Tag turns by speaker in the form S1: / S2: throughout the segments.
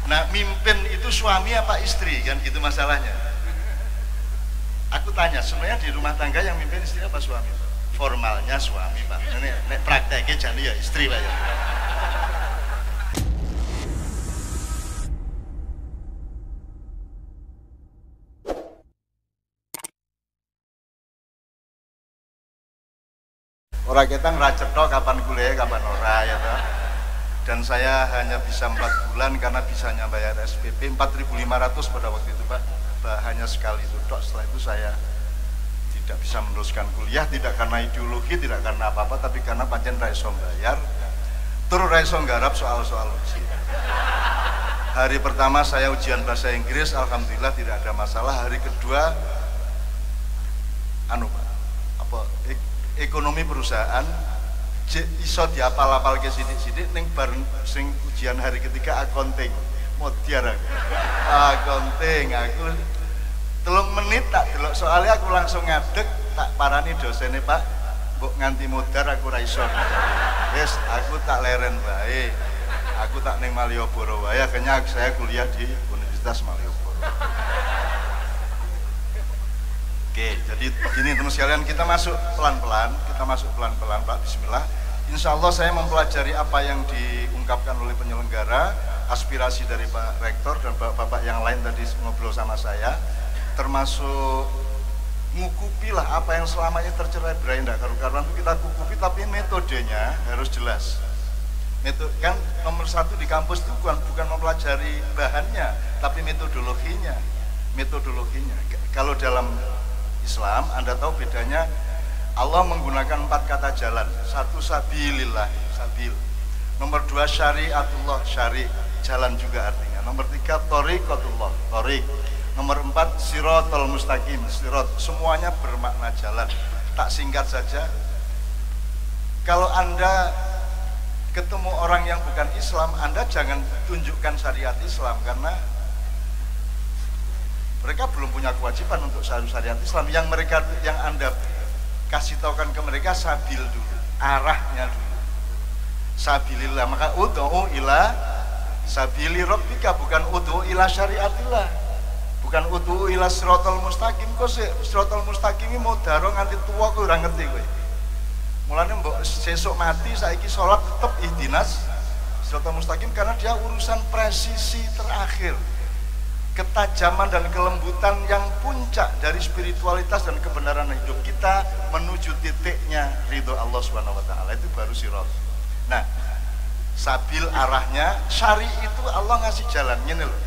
S1: Nah, mimpin itu suami apa istri kan gitu masalahnya. Aku tanya, sebenarnya di rumah tangga yang mimpin istri apa suami? Formalnya suami, Pak. Ini nek prakteknya jadi ya istri, Pak ya. Orang kita ngeracet kapan kuliah, kapan ora ya toh. Dan saya hanya bisa 4 bulan karena bisanya bayar SPP 4.500 pada waktu itu, Pak. Hanya sekali itu dok. Setelah itu saya tidak bisa meneruskan kuliah, tidak karena ideologi, tidak karena apa-apa, tapi karena pancen raiso bayar, terus raiso nggarap soal-soal ujian. Hari pertama saya ujian bahasa Inggris, alhamdulillah tidak ada masalah. Hari kedua, ekonomi perusahaan, iso diapal-apal ke sidik-sidik, ning bareng sing ujian hari ketiga accounting, modiar aku. Accounting aku 3 menit tak delok soalnya aku langsung ngadeg, tak parani dosennya Pak, mbok nganti modar aku ra iso. Yes, aku tak leren bae. Aku tak ning Malioboro wae, akhirnya saya kuliah di Universitas Malioboro. Oke, jadi begini teman sekalian, kita masuk pelan-pelan Pak, bismillah. Insya Allah saya mempelajari apa yang diungkapkan oleh penyelenggara, aspirasi dari Pak Rektor dan Bapak yang lain tadi ngobrol sama saya, termasuk ngukupi lah apa yang selama ini tercerai-berai tidak karu-karuan itu kita kukupi, tapi metodenya harus jelas. Kan nomor 1 di kampus itu bukan mempelajari bahannya, tapi metodologinya. Kalau dalam Islam, Anda tahu bedanya, Allah menggunakan 4 kata jalan. 1 sabilillah, sabil. Nomor 2 syariatullah, syari, jalan juga artinya. Nomor 3 thoriqatullah, thoriq. Nomor 4 siratal mustaqim, sirat. Semuanya bermakna jalan. Tak singkat saja, kalau Anda ketemu orang yang bukan Islam, Anda jangan tunjukkan syariat Islam, karena mereka belum punya kewajiban untuk syariat Islam. Yang Anda kasih tahukan ke mereka sabil dulu, arahnya dulu. Sabilillah, maka ud'u ila sabili rabbika, bukan ud'u ila syariatillah, bukan ud'u ila siratal mustaqim. Kok siratal mustaqim ini mau daro nganti tua kowe ora ngerti kowe. Mulane mbok sesuk mati saiki salat tetep ihdinas siratal mustaqim, karena dia urusan presisi terakhir. Ketajaman dan kelembutan yang puncak dari spiritualitas dan kebenaran hidup kita menuju titiknya ridho Allah Subhanahu wa taala, itu baru sirat. Nah, sabil arahnya, syari itu Allah ngasih jalan ngene loh.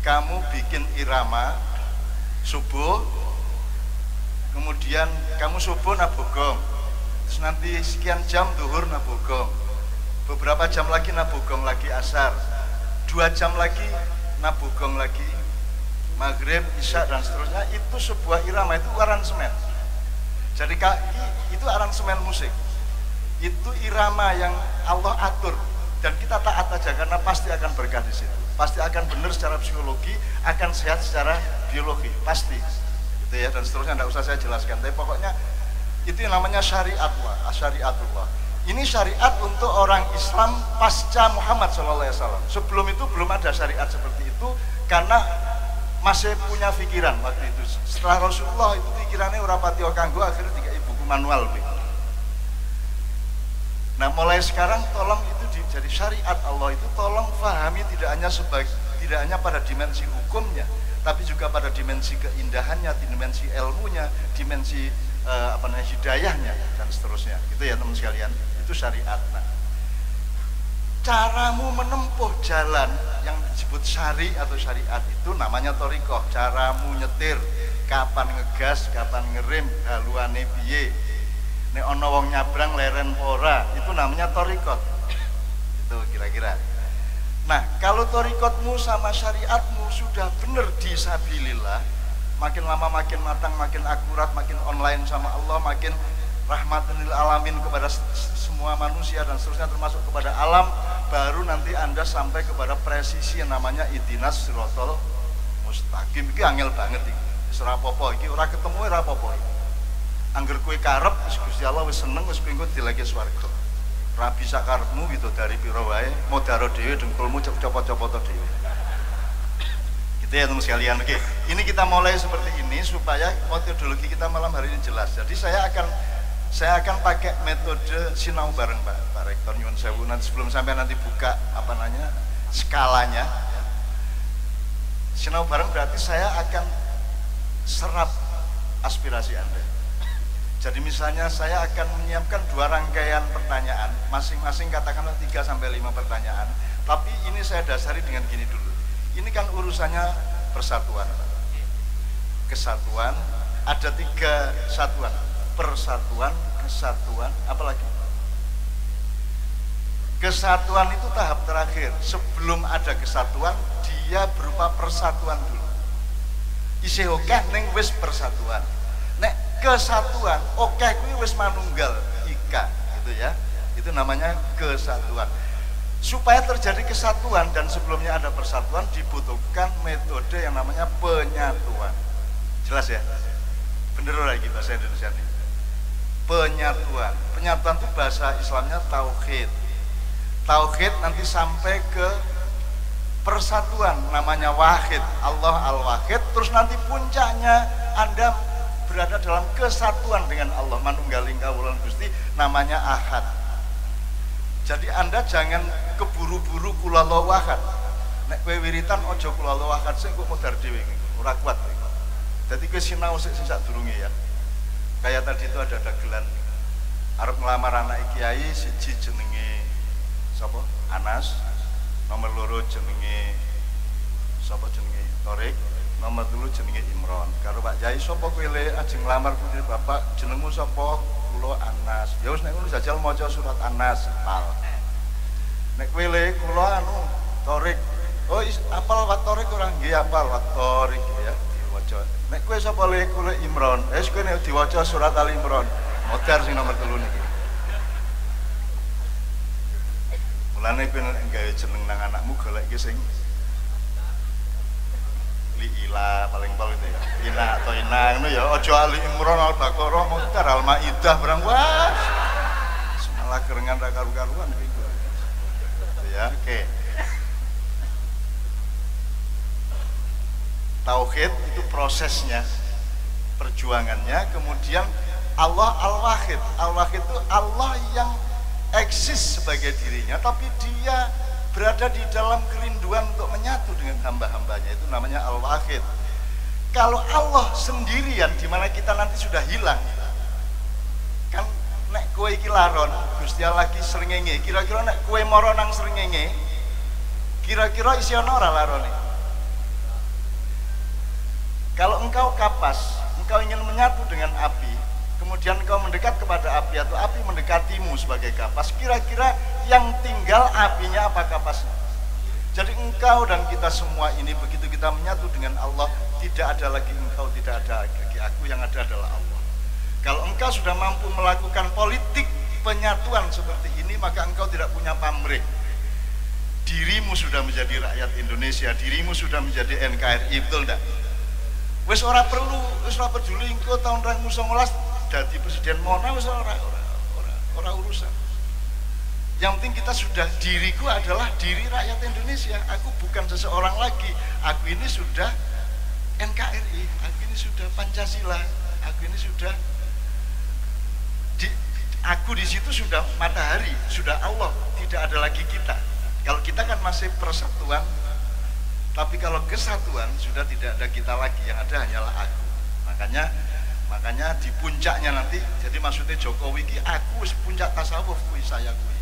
S1: Kamu bikin irama subuh, kemudian kamu subuh nabogong, terus nanti sekian jam duhur nabogong, beberapa jam lagi nabogong lagi asar, 2 jam lagi nabogong lagi, maghrib, isya dan seterusnya. Itu sebuah irama, itu aransemen. Jadi itu aransemen musik, itu irama yang Allah atur, dan kita taat aja karena pasti akan berkah di situ, pasti akan benar secara psikologi, akan sehat secara biologi, pasti gitu ya, dan seterusnya. Tidak usah saya jelaskan, tapi pokoknya itu yang namanya syariatullah. Ini syariat untuk orang Islam pasca Muhammad SAW. Sebelum itu belum ada syariat seperti itu, karena masih punya pikiran waktu itu. Setelah Rasulullah itu pikirannya ora pati kanggo, akhirnya tiga buku manual. Nah, mulai sekarang tolong itu jadi syariat Allah itu, tolong pahami tidak hanya pada dimensi hukumnya, tapi juga pada dimensi keindahannya, dimensi ilmunya, dimensi hidayahnya dan seterusnya. Gitu ya teman sekalian, itu syariat. Nah, caramu menempuh jalan yang disebut syari atau syariat itu namanya thoriqah. Caramu nyetir, kapan ngegas, kapan ngerem, haluane piye, nek ana wong nyabrang leren ora, itu namanya thoriqah. Itu kira-kira. Nah, kalau thoriqatmu sama syariatmu sudah benar di sabilillah, makin lama makin matang, makin akurat, makin online sama Allah, makin rahmatan lil alamin kepada semua manusia dan seterusnya, termasuk kepada alam, baru nanti Anda sampai kepada presisi yang namanya ihdinas siratal mustaqim. Iki angel banget iki. Wis ora apa-apa iki, ora ketemu ora apa-apa. Angger kowe karep Gusti Allah wis seneng, wis pengko dileke swarga. Ora bisa karepmu gitu dari pira wae, modaro dhewe dengkulmu copot-copot dhewe. Gitu ya teman sekalian. Oke, ini kita mulai seperti ini supaya metodologi kita malam hari ini jelas. Jadi saya akan pakai metode sinau bareng Pak Rektor nyuwun sewu. Nanti sebelum sampai nanti buka skalanya. Sinau bareng berarti saya akan serap aspirasi Anda. Jadi misalnya saya akan menyiapkan 2 rangkaian pertanyaan, masing-masing katakanlah 3-5 pertanyaan. Tapi ini saya dasari dengan gini dulu. Ini kan urusannya persatuan. Kesatuan, ada 3 satuan. Persatuan, kesatuan, apalagi? Kesatuan itu tahap terakhir. Sebelum ada kesatuan, dia berupa persatuan dulu. Isih okeh ning wis persatuan. Nek kesatuan, okeh kuwi wis manunggal ika, gitu ya. Itu namanya kesatuan. Supaya terjadi kesatuan dan sebelumnya ada persatuan dibutuhkan metode yang namanya penyatuan. Jelas ya? Bener lagi bahasa Indonesia ini. Penyatuan. Penyatuan itu bahasa Islamnya tauhid. Tauhid nanti sampai ke persatuan namanya wahid, Allah al-wahid. Terus nanti puncaknya Anda berada dalam kesatuan dengan Allah, manunggaling kawulan Gusti, namanya ahad. Jadi Anda jangan keburu-buru kula ahad. Nek kowe wiritan aja kula ahad sik kok modar dhewe ora kuat. Jadi kowe sinau sik sadurunge ya. Kayak tadi itu ada dagelan arep ngelamar anak kiai, siji jenenge sapa? Anas. Nomor 2 jenenge sapa jenenge Torik, nomor 3 jenenge Imron. Karo Pak Yai sapa kowe le ajeng nglamar putri Bapak, jenengmu sapa? Kula Anas. Ya wis nek ngono jajal maca surat Anas apal. Nek kowe le kula Torik. Oh apal Wat Torik ora nggih apal Wat Torik ya diwaca. Nek kowe sapa le kula Imron. Wis kowe nek diwaca surat Al Imron. Modar sing nomor 3 niki. Mulane kowe nek gawe jeneng nang anakmu golek iki sing Liila paling pol itu ya. Ina atau Ina ngono ya. Aja Ali Imron Al-Baqarah Mutar Al-Maidah barang wah. Semalah kerengan ra karu-karuan gitu. Ya, oke. Tauhid itu prosesnya, perjuangannya, kemudian Allah Al-Wahid. Al-Wahid itu Allah yang eksis sebagai dirinya, tapi dia berada di dalam kerinduan untuk menyatu dengan hamba-hambanya, itu namanya Al-Wahid. Kalau Allah sendirian, di mana kita nanti sudah hilang, kan nek kowe iki laron, Gusti Allah lagi srengenge, kira-kira nek kowe mara nang srengenge, kira-kira isi ana ora larone? Kalau engkau kapas, engkau ingin menyatu dengan api, kemudian engkau mendekat kepada api atau api mendekatimu sebagai kapas, kira-kira yang tinggal apinya apa kapasnya? Jadi engkau dan kita semua ini begitu kita menyatu dengan Allah, tidak ada lagi engkau, tidak ada lagi aku, yang ada adalah Allah. Kalau engkau sudah mampu melakukan politik penyatuan seperti ini, maka engkau tidak punya pamrih. Dirimu sudah menjadi rakyat Indonesia, dirimu sudah menjadi NKRI, betul enggak? Wis ora perlu, wis ora peduli engkau tahun 2019 dadi presiden mana, wis ora urusan. Yang penting kita sudah, diriku adalah diri rakyat Indonesia. Aku bukan seseorang lagi. Aku ini sudah NKRI, aku ini sudah Pancasila, aku ini sudah aku di situ sudah matahari, sudah Allah, tidak ada lagi kita. Kalau kita kan masih persatuan, tapi kalau kesatuan sudah tidak ada kita lagi, yang ada hanyalah aku. Makanya di puncaknya nanti, jadi maksudnya Jokowi ki aku wis puncak tasawuf kuwi saya kuwi.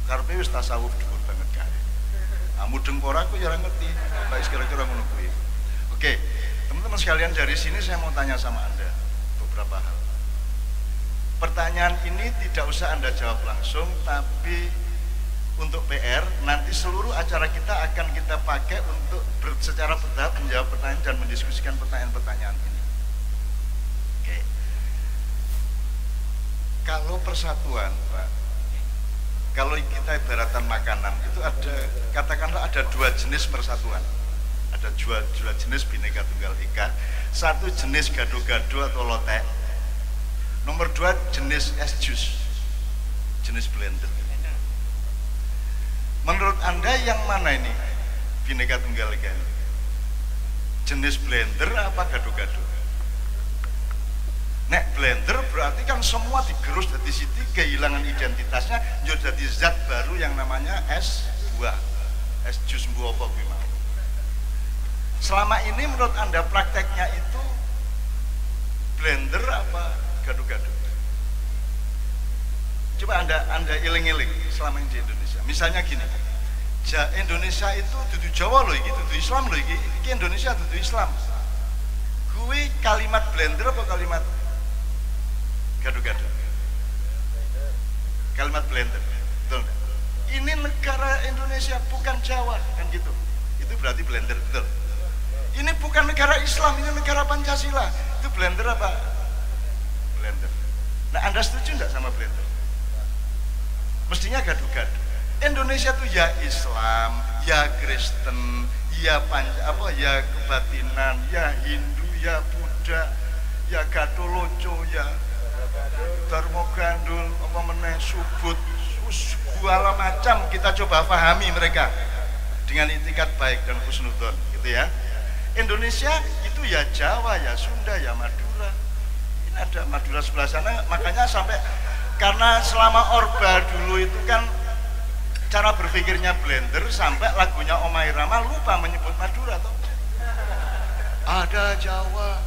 S1: Karepe wis tasawuf dhuwur banget kae. Mudeng ora aku ya ora ngerti. Baik kira-kira ngono kuwi. Oke, teman-teman sekalian, dari sini saya mau tanya sama Anda beberapa hal. Pertanyaan ini tidak usah Anda jawab langsung, tapi untuk PR nanti seluruh acara kita akan kita pakai untuk secara bertahap menjawab pertanyaan dan mendiskusikan pertanyaan-pertanyaan ini. Oke. Kalau persatuan, Pak, kalau kita ibaratkan makanan itu ada, katakanlah ada 2 jenis persatuan, ada 2 jenis Bhinneka Tunggal Ika. Satu jenis gado-gado atau lotek, nomor 2 jenis es jus, jenis blender. Menurut Anda yang mana ini? Bhinneka Tunggal Ika ini? Jenis blender apa gado-gado? Nek blender berarti kan semua digerus dari situ, kehilangan identitasnya, jadi zat baru yang namanya es buah, es jus buah apa gimana? Selama ini menurut Anda prakteknya itu blender apa gado-gado? Coba Anda iling-iling selama ini di Indonesia. Misalnya gini, Indonesia itu dudu Jawa loh, gitu, dudu Islam loh, iki Indonesia dudu Islam. Kui kalimat blender apa kalimat gado-gado? Kalimat blender, betul nggak? Ini negara Indonesia bukan Jawa, kan gitu. Itu berarti blender, betul. Ini bukan negara Islam, ini negara Pancasila. Itu blender apa? Blender. Nah, Anda setuju nggak sama blender? Mestinya gado-gado. Indonesia tuh ya Islam, ya Kristen, ya ya kebatinan, ya Hindu, ya Buddha, ya Gatoloco, ya Dharma Gandul, apa meneh Subud, segala macam kita coba pahami mereka dengan itikat baik dan husnudzon, gitu ya. Indonesia itu ya Jawa, ya Sunda, ya Madura. Ini ada Madura sebelah sana, makanya sampai karena selama Orba dulu itu kan cara berpikirnya blender sampai lagunya Omah Irama lupa menyebut Madura toh. Ada Jawa,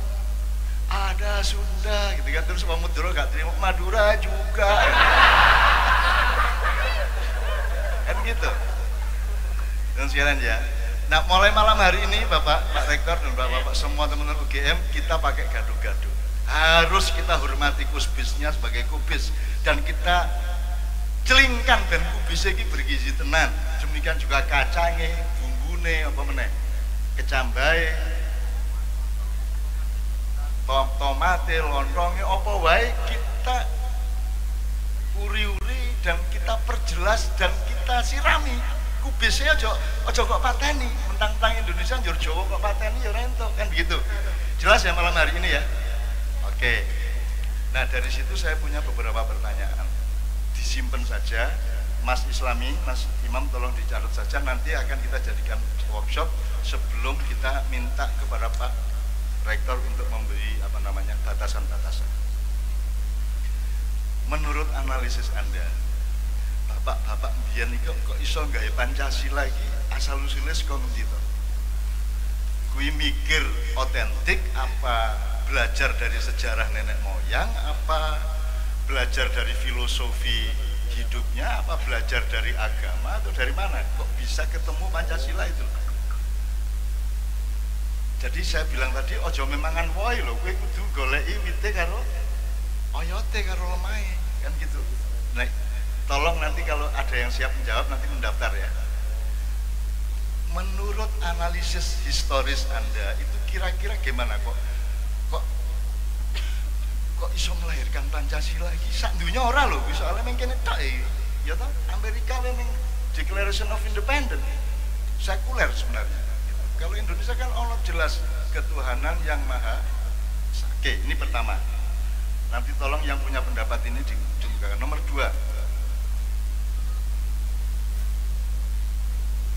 S1: ada Sunda, gitu kan, terus Pak Mudro gak terima Madura juga, kan gitu. Dan sekalian ya. Nah, mulai malam hari ini Bapak, Pak Rektor dan Bapak-bapak semua teman-teman UGM kita pakai gado-gado. Harus kita hormati kubisnya sebagai kubis dan kita celingkan ben kubis iki bergizi tenan. Demikian juga kacange, bumbune apa meneh, kecambahe, tomate, lontongnya apa wae kita uri-uri dan kita perjelas dan kita sirami. Kubisnya ojo kok pateni, mentang-mentang Indonesia njur Jawa kok pateni ya rento, kan begitu. Jelas ya malam hari ini ya. Oke. Nah, dari situ saya punya beberapa pertanyaan. Disimpan saja, Mas Islami, Mas Imam tolong dicatat saja, nanti akan kita jadikan workshop sebelum kita minta kepada Pak Rektor untuk memberi batasan-batasan. Menurut analisis Anda, Bapak mbiyen iki kok iso gawe Pancasila iki asal usule saka ngendi to? Kuwi mikir otentik apa belajar dari sejarah nenek moyang, apa belajar dari filosofi hidupnya, apa belajar dari agama atau dari mana? Kok bisa ketemu Pancasila itu? Jadi saya bilang tadi ojo memangan woi lho, kowe kudu goleki wite karo oyote karo lemahe, kan gitu. Nah, tolong nanti kalau ada yang siap menjawab nanti mendaftar ya. Menurut analisis historis Anda itu kira-kira gimana kok iso melahirkan Pancasila iki? Sak dunya ora lho, soalnya mung kene tok ya toh. Amerika memang Declaration of Independence sekuler sebenarnya. Kalau Indonesia kan ono jelas ketuhanan yang maha. Oke, ini pertama. Nanti tolong yang punya pendapat ini diungkapkan. Nomor 2.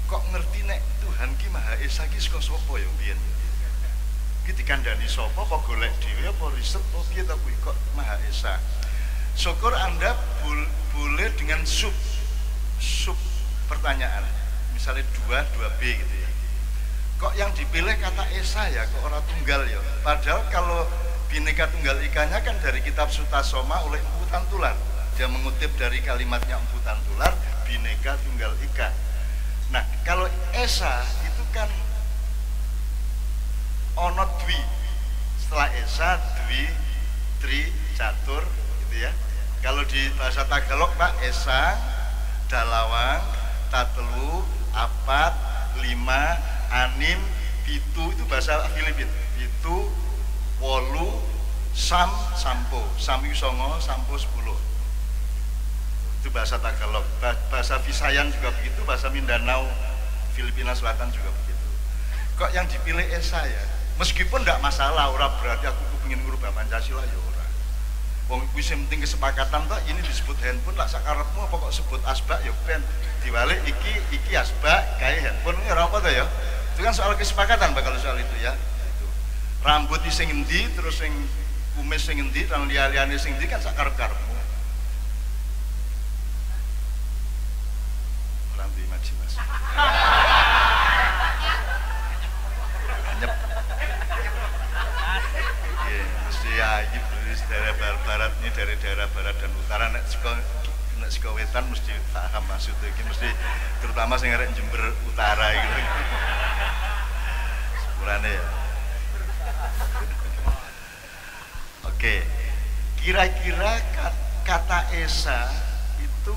S1: Kok ngerti nek Tuhan ki Maha Esa ki saka sapa ya mbiyen? Ki dikandani sapa apa golek dhewe apa riset apa piye ta kuwi kok Maha Esa? Syukur Anda boleh dengan sub pertanyaan. Misalnya 2B gitu ya. Kok yang dipilih kata Esa ya, kok orang tunggal ya? Padahal kalau Bhinneka Tunggal Ikanya kan dari kitab Sutasoma oleh Empu Tantular. Dia mengutip dari kalimatnya Empu Tantular, Bhinneka Tunggal Ika. Nah, kalau Esa itu kan ono dwi. Setelah Esa, dwi, tri, catur gitu ya. Kalau di bahasa Tagalog Pak, Esa, Dalawang, Tatelu, Apat, 5, Anim, Pitu, itu bahasa Filipin. Pitu, Wolu, Sampo. Sami songo, Sampo 10. Itu bahasa Tagalog. Bahasa Visayan juga begitu, bahasa Mindanao, Filipina Selatan juga begitu. Kok yang dipilih Esa ya? Meskipun tidak masalah, ora berarti aku pengen ngubah Pancasila ya ora. Wong kuwi sing penting kesepakatan toh, ini disebut handphone lah sakarepmu apa kok sebut asbak ya ben diwalik iki asbak kae handphone ini ora apa to ya. Itu kan soal kesepakatan bakal soal itu ya. Itu. Rambut sing endi terus sing kumis sing endi lan liya-liyane sing endi kan sakarep-karepmu. Rambi maji Mas. Anyep. Iya, mesti ya iki daerah barat ini dari daerah barat dan utara nek saka wetan mesti paham maksudnya iki mesti terutama sing arek Jember Utara iki. Sepurane ya. Oke. Kira-kira kata Esa itu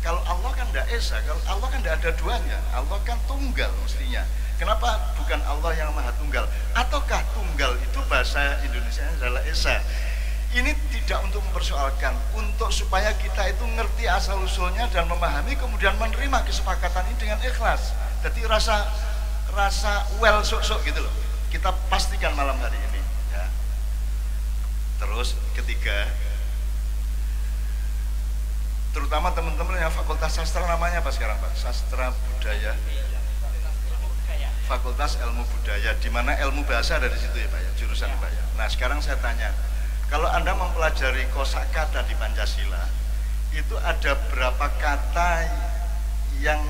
S1: kalau Allah kan tidak Esa, kalau Allah kan tidak ada duanya, Allah kan tunggal mestinya. Kenapa bukan Allah yang Maha Tunggal? Ataukah tunggal itu bahasa Indonesia adalah Esa? Ini tidak untuk mempersoalkan, untuk supaya kita itu ngerti asal usulnya dan memahami, kemudian menerima kesepakatan ini dengan ikhlas. Jadi rasa well sok-sok gitu loh. Kita pastikan malam hari ini. Ya. Terus ketiga, terutama teman-teman yang Fakultas Sastra namanya apa sekarang Pak? Sastra Budaya. Fakultas Ilmu Budaya, di mana ilmu bahasa ada di situ ya Pak ya, jurusan Pak ya. Nah sekarang saya tanya, kalau Anda mempelajari kosakata di Pancasila, itu ada berapa kata yang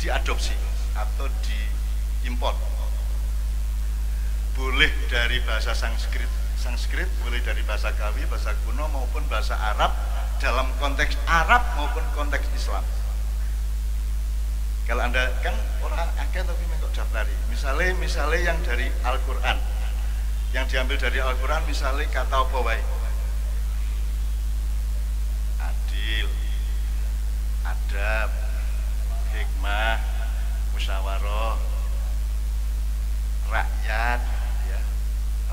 S1: diadopsi atau diimport? Boleh dari bahasa Sanskrit, boleh dari bahasa Kawi, bahasa kuno maupun bahasa Arab, dalam konteks Arab maupun konteks Islam. Kalau Anda kan orang akeh tapi kok daftari. Misalnya yang dari Al-Qur'an. Yang diambil dari Al-Qur'an misalnya kata apa wae? Adil, adab, hikmah, musyawarah, rakyat, ya.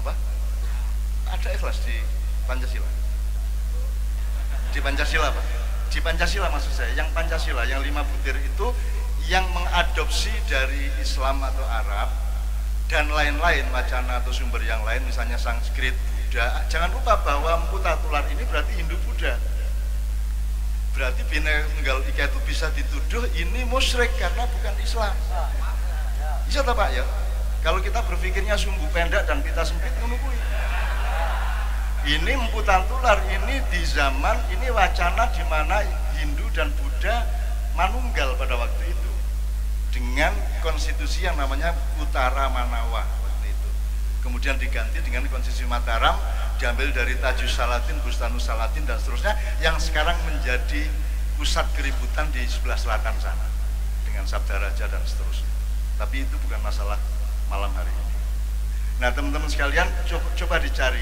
S1: Apa? Ada ikhlas di Pancasila. Di Pancasila Pak. Di Pancasila maksud saya, yang Pancasila yang 5 butir itu yang mengadopsi dari Islam atau Arab dan lain-lain wacana atau sumber yang lain, misalnya Sanskrit, Buddha. Jangan lupa bahwa Mpu Tatular ini berarti Hindu Buddha. Berarti Bhinneka Tunggal Ika itu bisa dituduh ini musyrik karena bukan Islam. Bisa tak Pak ya? Kalau kita berpikirnya sumbu pendek dan pita sempit menunggu ini Mpu Tatular ini di zaman ini wacana di mana Hindu dan Buddha manunggal pada waktu itu dengan konstitusi yang namanya Utara Manawa waktu itu. Kemudian diganti dengan konstitusi Mataram, diambil dari Tajus Salatin, Bustanus Salatin dan seterusnya, yang sekarang menjadi pusat keributan di sebelah selatan sana dengan Sabda Raja dan seterusnya. Tapi itu bukan masalah malam hari ini. Nah teman-teman sekalian, coba dicari.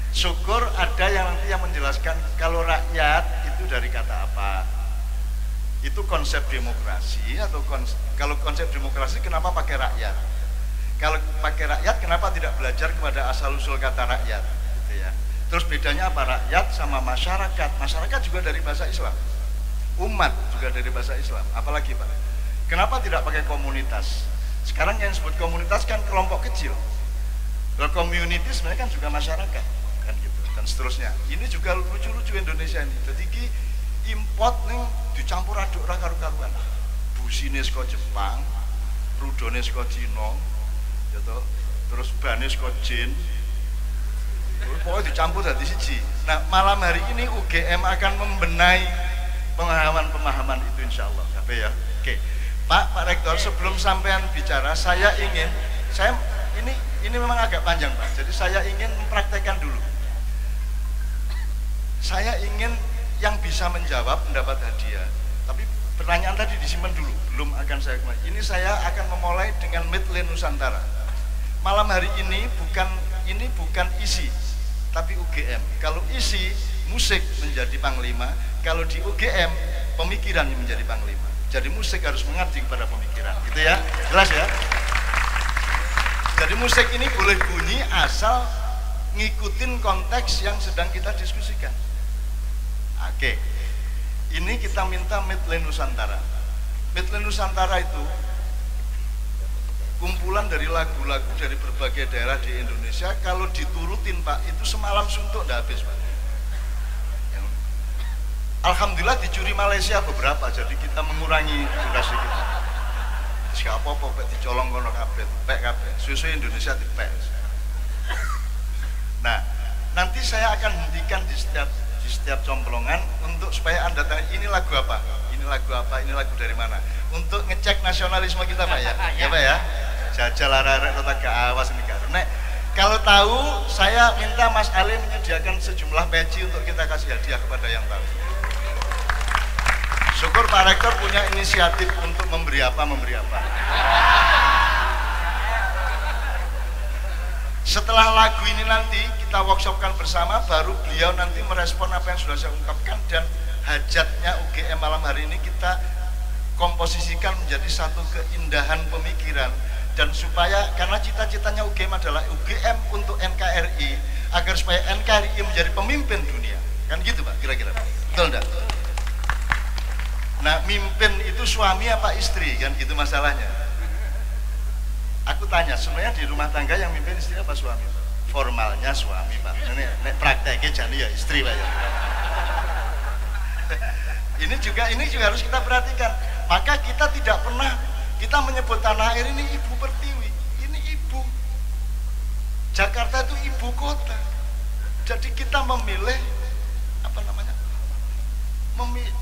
S1: Syukur ada yang nanti yang menjelaskan kalau rakyat itu dari kata apa. Itu konsep demokrasi atau kalau konsep demokrasi kenapa pakai rakyat? Kalau pakai rakyat kenapa tidak belajar kepada asal usul kata rakyat? Gitu ya. Terus bedanya apa rakyat sama masyarakat? Masyarakat juga dari bahasa Islam. Umat juga dari bahasa Islam. Apalagi Pak? Kenapa tidak pakai komunitas? Sekarang yang disebut komunitas kan kelompok kecil. Kalau community sebenarnya kan juga masyarakat kan gitu dan seterusnya. Ini juga lucu-lucu Indonesia ini. Jadi import nih dicampur aduk ora karu-karuan. Busine saka Jepang, rudone saka Cina, ya toh. Terus bane saka Jin. Pokoknya dicampur dadi siji. Nah, malam hari ini UGM akan membenahi pemahaman-pemahaman itu insyaallah. Kabeh ya. Oke. Pak Rektor, sebelum sampean bicara, ini memang agak panjang, Pak. Jadi saya ingin mempraktekkan dulu. Saya ingin yang bisa menjawab mendapat hadiah. Tapi pertanyaan tadi disimpan dulu, belum akan saya kembali. Ini saya akan memulai dengan Midland Nusantara. Malam hari ini bukan isi, tapi UGM. Kalau isi musik menjadi panglima, kalau di UGM pemikiran yang menjadi panglima. Jadi musik harus mengabdi kepada pemikiran, gitu ya. Jelas ya? Jadi musik ini boleh bunyi asal ngikutin konteks yang sedang kita diskusikan. Oke, ini kita minta Midland Nusantara. Midland Nusantara itu kumpulan dari lagu-lagu dari berbagai daerah di Indonesia. Kalau diturutin Pak, itu semalam suntuk nggak habis Pak. Alhamdulillah dicuri Malaysia beberapa, jadi kita mengurangi durasi kita. Terus apa-apa Pak dicolong kono kabeh, pek kabeh. Susu Indonesia dipek. Nah, nanti saya akan hentikan di setiap complongan untuk supaya Anda tanya ini lagu apa, ini lagu apa, ini lagu dari mana, untuk ngecek nasionalisme kita Pak ya, ya Pak ya. Jajal arek kota gak awas ini kan. Nek kalau tahu saya minta Mas Ali menyediakan sejumlah peci untuk kita kasih hadiah kepada yang tahu. Syukur Pak Rektor punya inisiatif untuk memberi apa. Setelah lagu ini nanti kita workshopkan bersama, baru beliau nanti merespon apa yang sudah saya ungkapkan, dan hajatnya UGM malam hari ini kita komposisikan menjadi satu keindahan pemikiran. Dan supaya, karena cita-citanya UGM adalah UGM untuk NKRI, agar supaya NKRI menjadi pemimpin dunia, kan gitu Pak kira-kira, betul enggak? Nah, mimpin itu suami apa istri, kan gitu masalahnya. Aku tanya, sebenarnya di rumah tangga yang mimpin istri apa suami? Formalnya suami Pak, ini prakteknya jadi ya istri Pak ya. Ini juga harus kita perhatikan. Maka kita tidak pernah kita menyebut tanah air ini ibu pertiwi, ini ibu. Jakarta itu ibu kota. Jadi kita memilih apa namanya?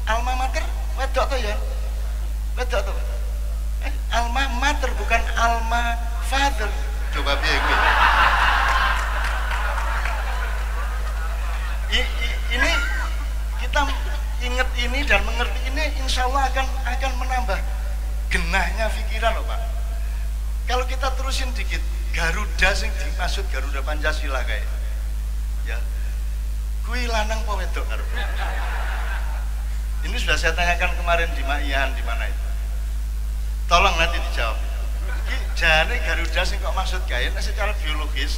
S1: Alma mater, wedok tuh ya, wedok tuh. Alma mater bukan alma father. Coba piye gue. Ini kita ingat ini dan mengerti ini, insya Allah akan menambah genahnya pikiran loh Pak. Kalau kita terusin dikit, Garuda sing dimaksud Garuda Pancasila kayak, ya, kui lanang apa wedok karo. Ini sudah saya tanyakan kemarin di Maian, di mana itu. Tolong nanti dijawab. Jane Garuda sing kok maksud kayak, secara biologis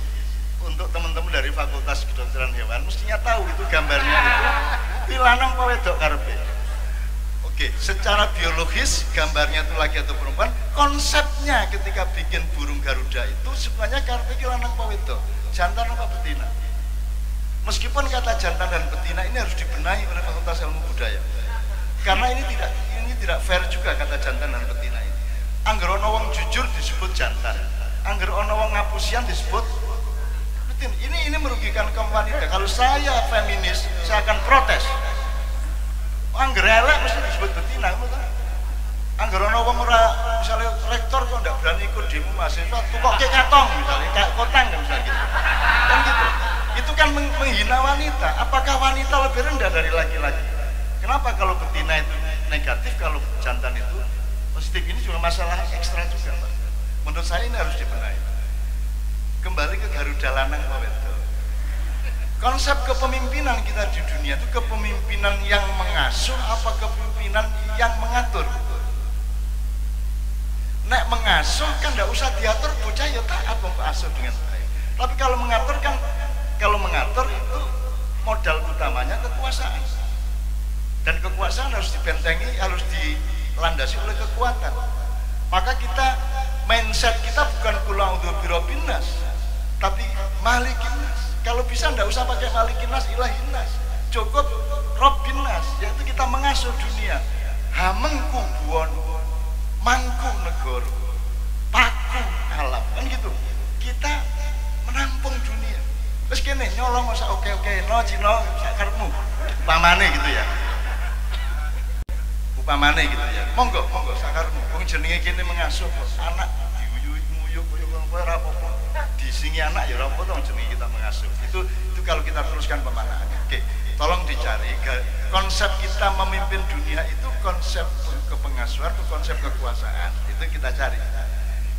S1: untuk teman-teman dari Fakultas Kedokteran Hewan mestinya tahu itu gambarnya itu. Kui lanang apa wedok karepe. Oke, secara biologis gambarnya itu laki atau perempuan. Konsepnya ketika bikin burung Garuda itu sebenarnya karepe lanang apa wedok, jantan apa betina. Meskipun kata jantan dan betina ini harus dibenahi oleh Fakultas Ilmu Budaya, karena ini tidak fair juga kata jantan dan betina ini. Angger ono wong jujur disebut jantan, angger ono wong ngapusian disebut betina. Ini merugikan kaum wanita. Kalau saya feminis, saya akan protes. Angger elek mesti disebut betina, angger ono wong ora, misalnya rektor kok ndak berani ikut demo mahasiswa, tukoke katong misalnya, kayak kotang kan misalnya gitu. Kan gitu. Itu kan menghina wanita. Apakah wanita lebih rendah dari laki-laki? Kenapa kalau betina itu negatif, kalau jantan itu positif? Ini juga masalah ekstra juga Pak. Menurut saya ini harus dibenahi. Kembali ke Garuda lanang apa wedok. Konsep kepemimpinan kita di dunia itu kepemimpinan yang mengasuh apa kepemimpinan yang mengatur? Nek mengasuh kan tidak usah diatur, bocah ya taat mengasuh dengan baik. Tapi kalau mengatur itu modal utamanya kekuasaan. Dan kekuasaan harus dibentengi, harus dilandasi oleh kekuatan. Maka kita, mindset kita bukan kula'udhu birobbinas, tapi malikinas. Kalau bisa nggak usah pakai malikinas, ilahinas, cukup robbinas, yaitu kita mengasuh dunia. Hamengku buon, mangku negoro, paku alam, kan gitu. Kita menampung dunia. Terus kene nyolong masa oke no cino sakarmu, upamane gitu ya. Upamane gitu ya. Monggo sakarmu. Wong jenenge kene mengasuh anak diuyu-uyu koyo ora apa-apa. Disingi anak ya ora apa-apa jenenge kita mengasuh. Itu kalau kita teruskan pemanaannya. Oke, tolong dicari konsep kita memimpin dunia itu konsep kepengasuhan atau konsep kekuasaan. Itu kita cari.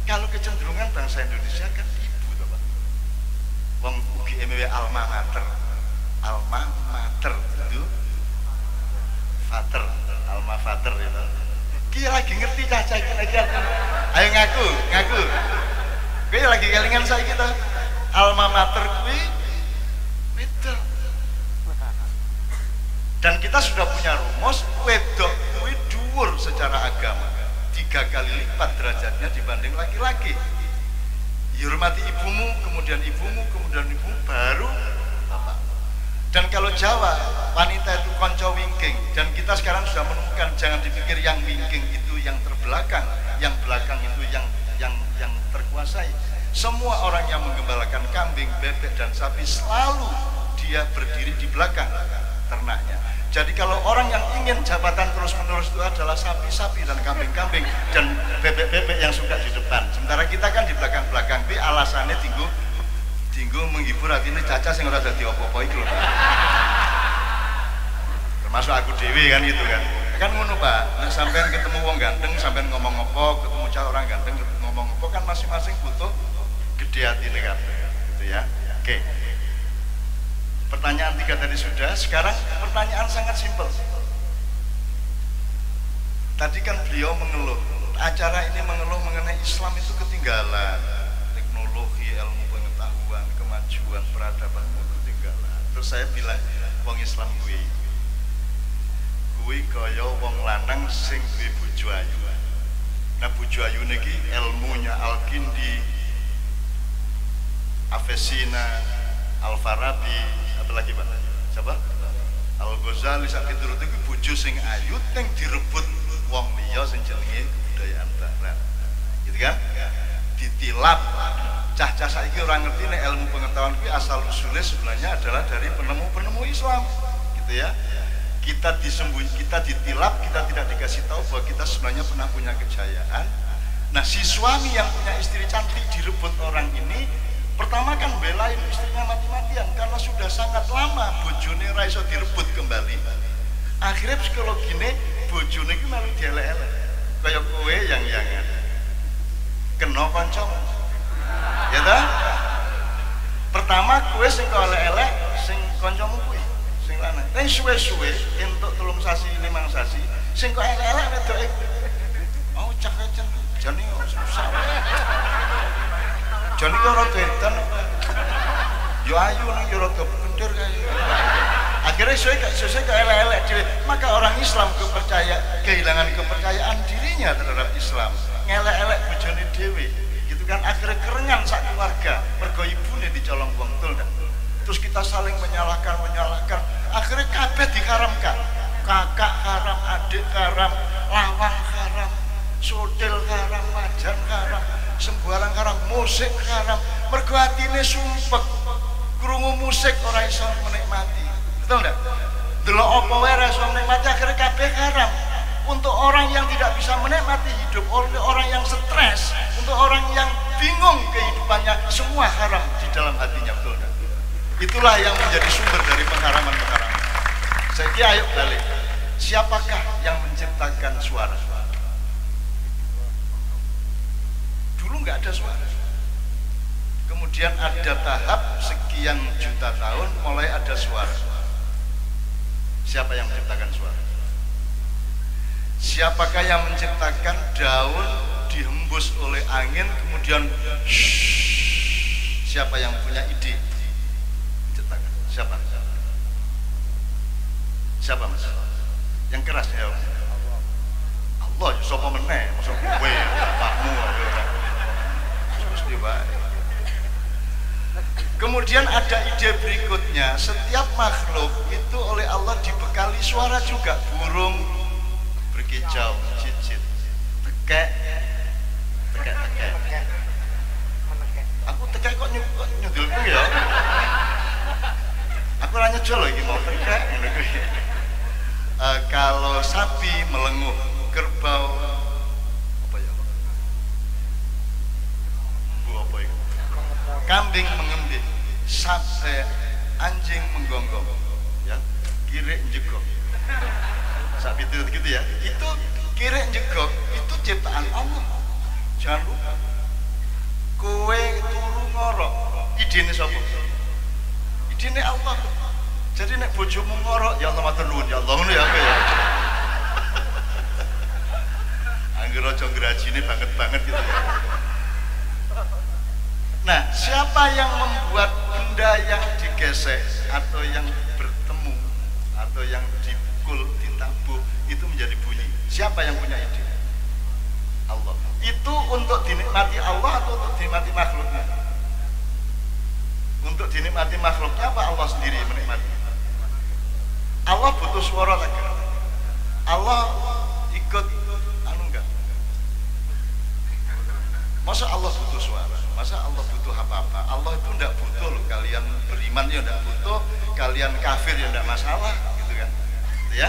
S1: Kalau kecenderungan bangsa Indonesia kan ibu toh Pak. Wong UGM alma mater. Alma mater itu Vater, alma mater itu. Ki lagi ngerti cah-cah iki lagi. Ayo ngaku. Kowe lagi kelingan saiki to. Alma mater kuwi wedok. Dan kita sudah punya rumus wedok kuwi dhuwur secara agama. 3 kali lipat derajatnya dibanding laki-laki. Hormati ibumu, kemudian ibumu, kemudian ibu, baru bapak. Dan kalau Jawa, wanita itu konco wingking, dan kita sekarang sudah menemukan, jangan dipikir yang wingking itu yang terbelakang, yang belakang itu yang terkuasai. Semua orang yang menggembalakan kambing, bebek, dan sapi selalu dia berdiri di belakang ternaknya. Jadi kalau orang yang ingin jabatan terus-menerus itu adalah sapi-sapi dan kambing-kambing dan bebek-bebek yang suka di depan. Sementara kita kan di belakang-belakang, tapi alasannya tinggu menghibur hati ini caca sing ora dadi apa-apa iku. Termasuk aku dewi kan gitu kan. Kan ngono Pak, nah, sampean ketemu wong ganteng, sampean ngomong apa, ketemu cah orang ganteng ngomong apa, kan masing-masing butuh gede hati nih kabeh. Gitu ya. Oke. Pertanyaan 3 tadi sudah, sekarang pertanyaan sangat simpel. Tadi kan beliau mengeluh, acara ini mengeluh mengenai Islam itu ketinggalan, teknologi, ilmu pengetahuan, kemajuan, peradaban itu ketinggalan. Terus saya bilang, wong Islam kuwi kaya wong lanang sing duwe bojo ayu. Nah bojo ayu niki ilmunya Al-Kindi, Avesina, Al-Farabi, apa lagi Pak? Siapa? Al-Ghazali sak piturut iku bojo sing ayu ning direbut wong liya sing jenenge kebudayaan barat. Gitu kan? Ditilap. Cah-cah saiki ora ngerti nek ilmu pengetahuan kuwi asal usulnya sebenarnya adalah dari penemu-penemu Islam. Gitu ya. Kita ditilap, kita tidak dikasih tahu bahwa kita sebenarnya pernah punya kejayaan. Nah, si suami yang punya istri cantik direbut orang ini pertama kan belain istrinya mati-matian karena sudah sangat lama bojone ra iso direbut kembali. Akhirnya psikologine bojone iki malu dielek-elek. Kaya kowe yang kena kancamu. Ya ta? Pertama kowe sing elek-elek sing kancamu kuwi sing lanang. Ning suwe-suwe entuk 3 sasi 5 sasi sing kok elek-elek wedoke. Oh cak-cak jane susah. Jane kok ora tetan. Yo ayu nang yo rada kendur kae. Akhirnya sesuai ke elek-elek dhewe. Maka orang Islam kehilangan kepercayaan dirinya terhadap Islam. Ngelek-elek bojone dhewe. Gitu kan akhirnya kerengan sak keluarga. Mergo ibune dicolong wong tul. Terus kita saling menyalahkan. Akhirnya kabeh diharamkan. Kakak haram, adik haram, lawang haram, sodel haram, wajan haram, sembarang haram, musik haram. Mergo atine sumpek. Krungu musik ora iso menikmati. Betul enggak? Delok apa wae ora iso menikmati, akhirnya kabeh haram. Untuk orang yang tidak bisa menikmati hidup, untuk orang yang stres, untuk orang yang bingung kehidupannya, semua haram di dalam hatinya, betul enggak? Itulah yang menjadi sumber dari pengharaman-pengharaman. Jadi ayo balik. Siapakah yang menciptakan suara? Dulu nggak ada suara. Kemudian ada tahap sekian juta tahun mulai ada suara. Siapa yang menciptakan suara? Siapakah yang menciptakan daun dihembus oleh angin kemudian siapa yang punya ide menciptakan? Siapa? Siapa Mas? Yang keras ya Allah, ya sapa meneh, masa kowe bapakmu mesti bae. Kemudian ada ide berikutnya, setiap makhluk itu oleh Allah dibekali suara juga. Burung berkicau, cicit, tekek. Aku tekek kok nyudulku ya. Aku ora nyejol lho iki mau tekek ngene kuwi. Kalau sapi melenguh, kerbau apa ya? Apa itu? Kambing mengembik, anjing menggonggong, ya, kirek jegok. Sapi itu gitu ya. Itu kirek jegok itu ciptaan Allah. Jangan lupa. Kowe turu ngorok, idene sapa? Idene Allah. Jadi nek bojomu ngorok, ya Allah matur nuwun ya Allah ngono ya kowe ya. Angger aja ngrajine banget gitu ya. Nah, siapa yang membuat benda yang digesek atau yang bertemu atau yang dipukul, ditabuh itu menjadi bunyi? Siapa yang punya ide? itu untuk dinikmati Allah atau untuk dinikmati makhluknya? Untuk dinikmati makhluknya apa Allah sendiri menikmati? Allah butuh suara tak? Allah ikut anu enggak? Masa Allah butuh suara? Masa Allah butuh apa-apa? Allah itu enggak butuh loh. Kalian beriman ya enggak butuh, kalian kafir ya enggak masalah, gitu kan? Ya?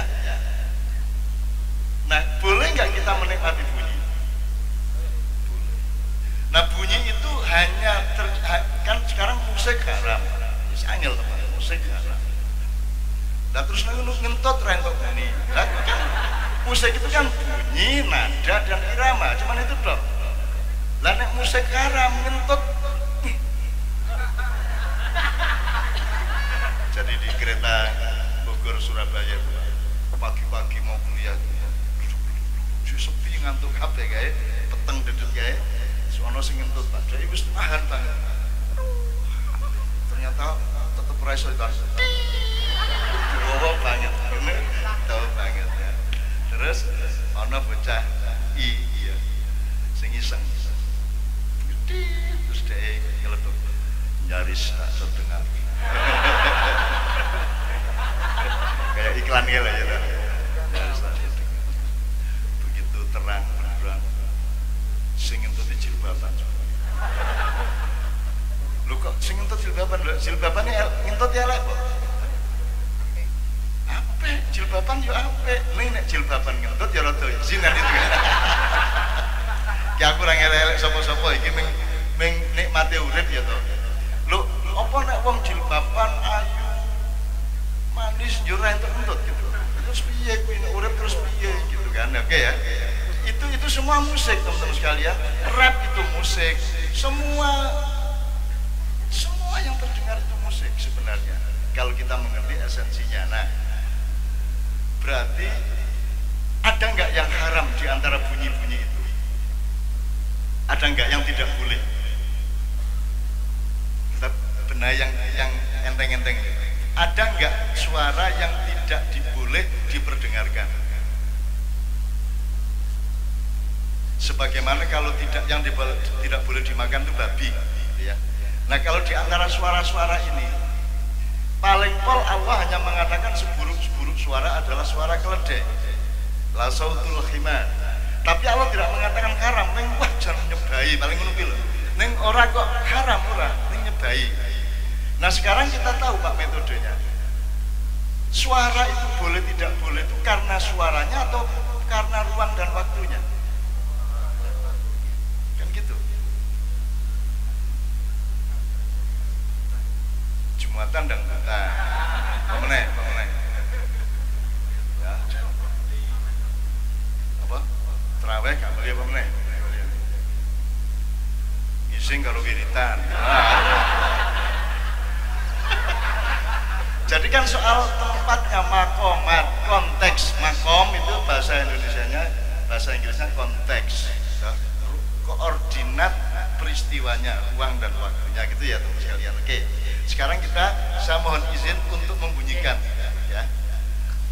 S1: Nah, boleh enggak kita menikmati bunyi? Boleh. Nah, bunyi itu hanya kan sekarang musik haram. Angel teman, musik haram. Nah, terus ngentot rentok bunyi. Nah, kan musik itu kan bunyi, nada dan irama, cuman itu dong. Lah nek musik haram ngentut. Jadi di kereta Bogor Surabaya pagi-pagi mau kuliah sepi ngantuk kabeh kae peteng dedut kae sono sing ngentut padahal wis nahan banget. Ternyata tetep ora iso ditas. Wow banget. Ini tahu banget ya. Terus ana bocah iya sing iseng. Terus dia nyeletuk nyaris tak terdengar. Kayak iklan gitu lah ya. Nyaris tak terdengar. Begitu terang benderang sing ngentut jilbaban. Lu kok sing ngentut jilbaban? Jilbaban ngentut ya lek kok. Ape jilbaban yo ape. Ning nek jilbaban ngentut ya rada izin kan itu. Ya aku ora ngelek sapa-sapa iki ming nikmati urip ya to. Lho, apa nek wong jilbaban ayu manis yo ora entuk gitu. Terus piye kuwi nek urip terus piye gitu kan. Oke ya. Itu semua musik teman-teman sekalian. Rap itu musik. Semua yang terdengar itu musik sebenarnya. Kalau kita mengerti esensinya. Nah, berarti ada enggak yang haram di antara bunyi-bunyi itu? Ada enggak yang tidak boleh? Kita benar yang enteng-enteng. Ada enggak suara yang tidak boleh diperdengarkan? Sebagaimana kalau yang tidak boleh dimakan itu babi, gitu ya. Nah, kalau di antara suara-suara ini, paling pol Allah hanya mengatakan seburuk-seburuk suara adalah suara keledai. La sautul khimar. Tapi Allah tidak mengatakan haram, neng wah jangan nyebai, paling ngono lho. Neng ora kok haram ora, neng nyebai. Nah, sekarang kita tahu Pak metodenya. Suara itu boleh tidak boleh itu karena suaranya atau karena ruang dan waktunya? Kan gitu. Jumatan dan pemenang. Ya. Apa? Terawih gak boleh apa meneh? Ngising karo wiritan. Jadi kan soal tempatnya makomat, konteks makom itu bahasa Indonesianya, bahasa Inggrisnya konteks, koordinat peristiwanya, ruang dan waktunya gitu ya teman sekalian. Oke, sekarang saya mohon izin untuk membunyikan ya.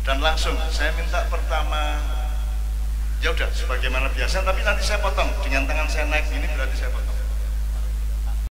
S1: Dan langsung saya minta pertama. Ya udah, sebagaimana biasa, tapi nanti saya potong dengan tangan saya naik ini berarti saya potong.